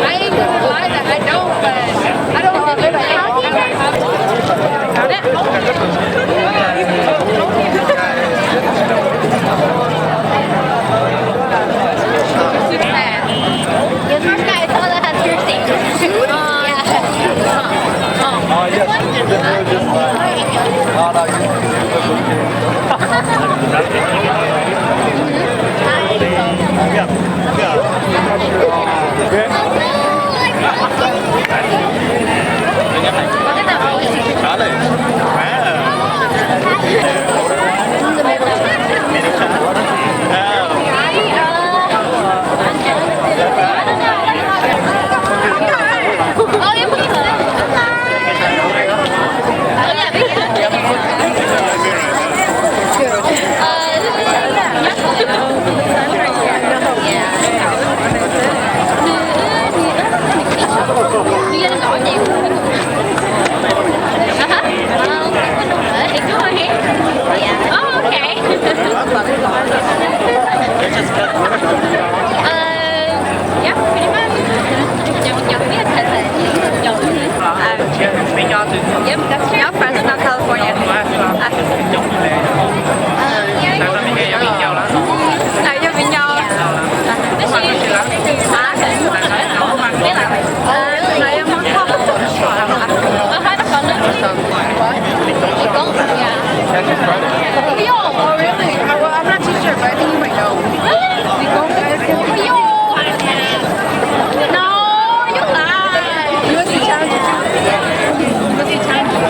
I ain't gonna lie that I don't, but I don't live at Yep, that's true. Fresno, California. Nào cho mình nhau. Này em mắc không? Hai đứa con nữa. Con, yeah. Yo, oh really? Well, I'm not too sure, but I think you might know. Yo, no, you lie. You must be challenging too. You must be challenging.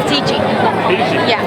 Teaching. Yeah.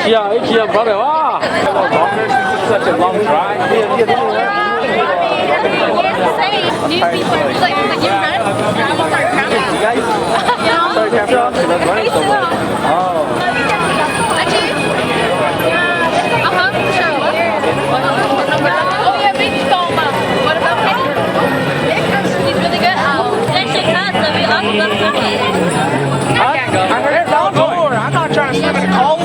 Chia brother. Wow. Such a long drive. New people, like your friends, almost our grandma. You guys? You know? Sorry, that's running so much. Oh. Actually, sure. Oh yeah, big storm. What about Hector? He's really good. Actually, so we also go swimming. I can't go. There's outdoor. I'm not trying to swim in the cold.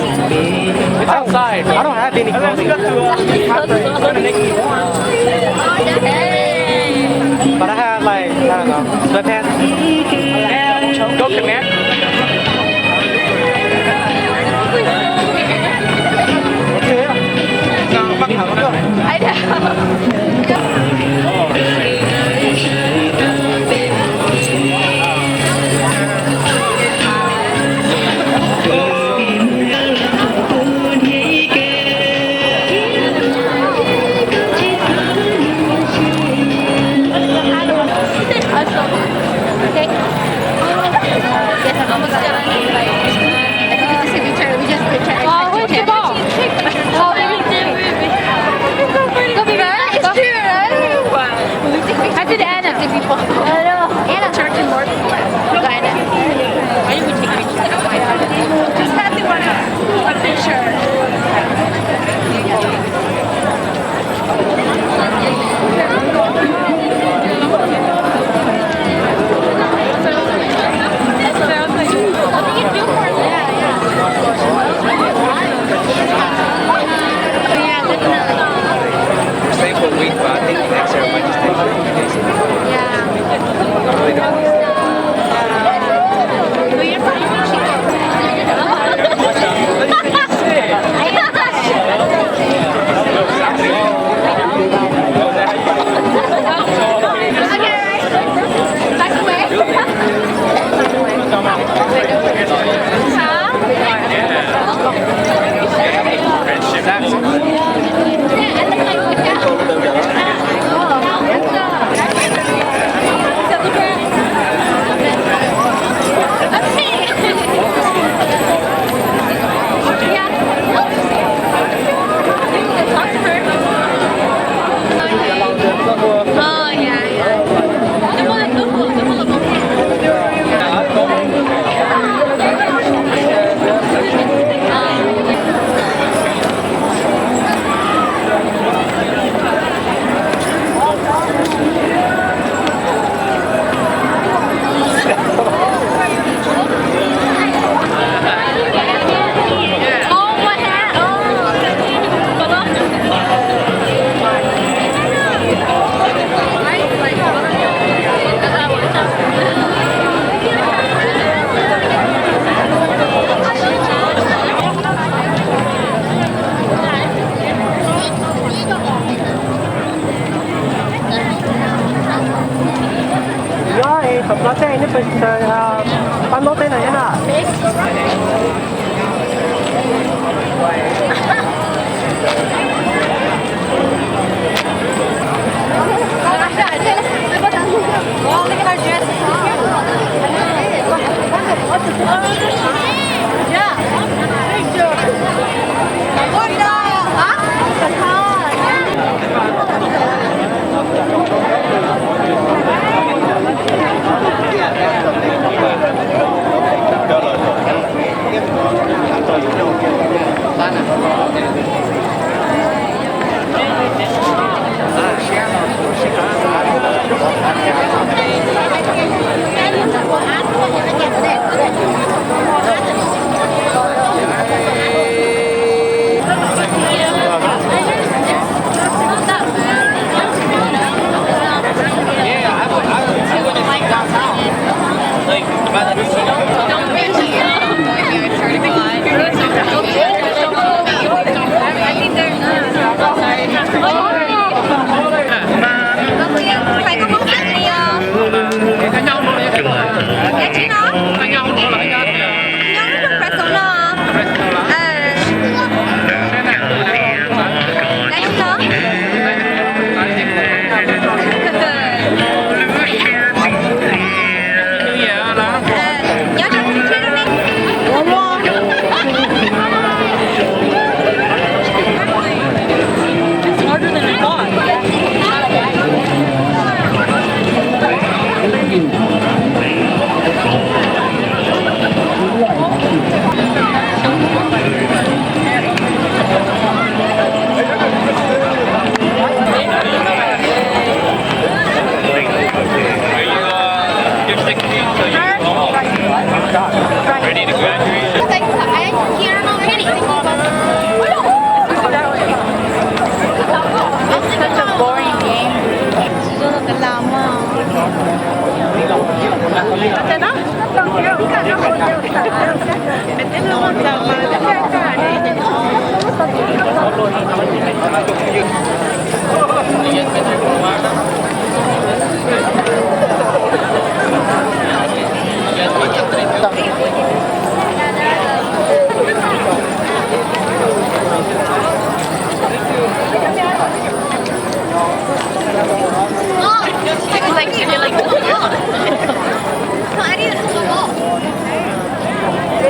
It's outside. I don't have any clothing. It's gonna make me warm. But I have like, I don't know, sweatpants. Go connect. I Okay.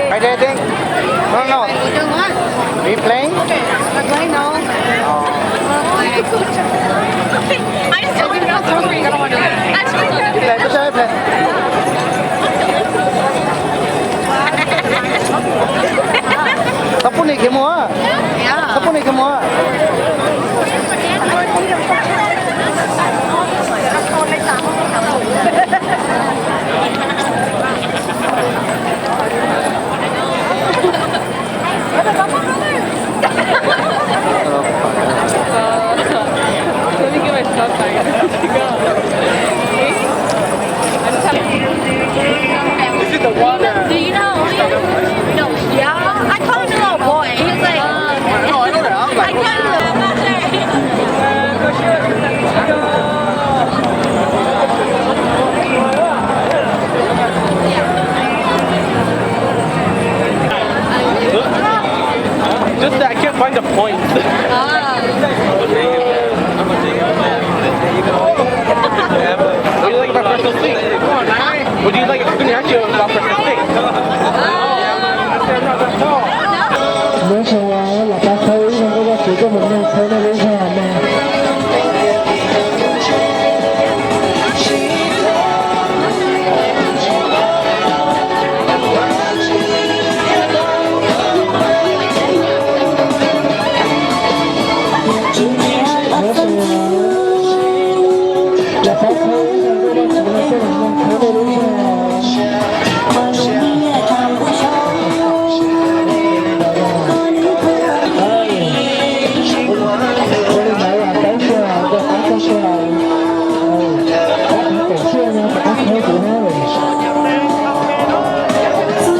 Right there, I think. No, no. Are you playing? I'm playing now. I just don't know where you're going to do it. Play, play. Kapu ni semua. Yeah. Kapu ni semua. Let me get my stuff back. This is the water. Do you know? No. Yeah. I called him a little boy. He was like, No, I know that. I'm like, just that I can't find the points. Would you like my personal steak? Would you like a actually my personal steak? Mới sau là ta thấy không có bác sĩ của mình nên thấy nó đến sao mà là ta thấy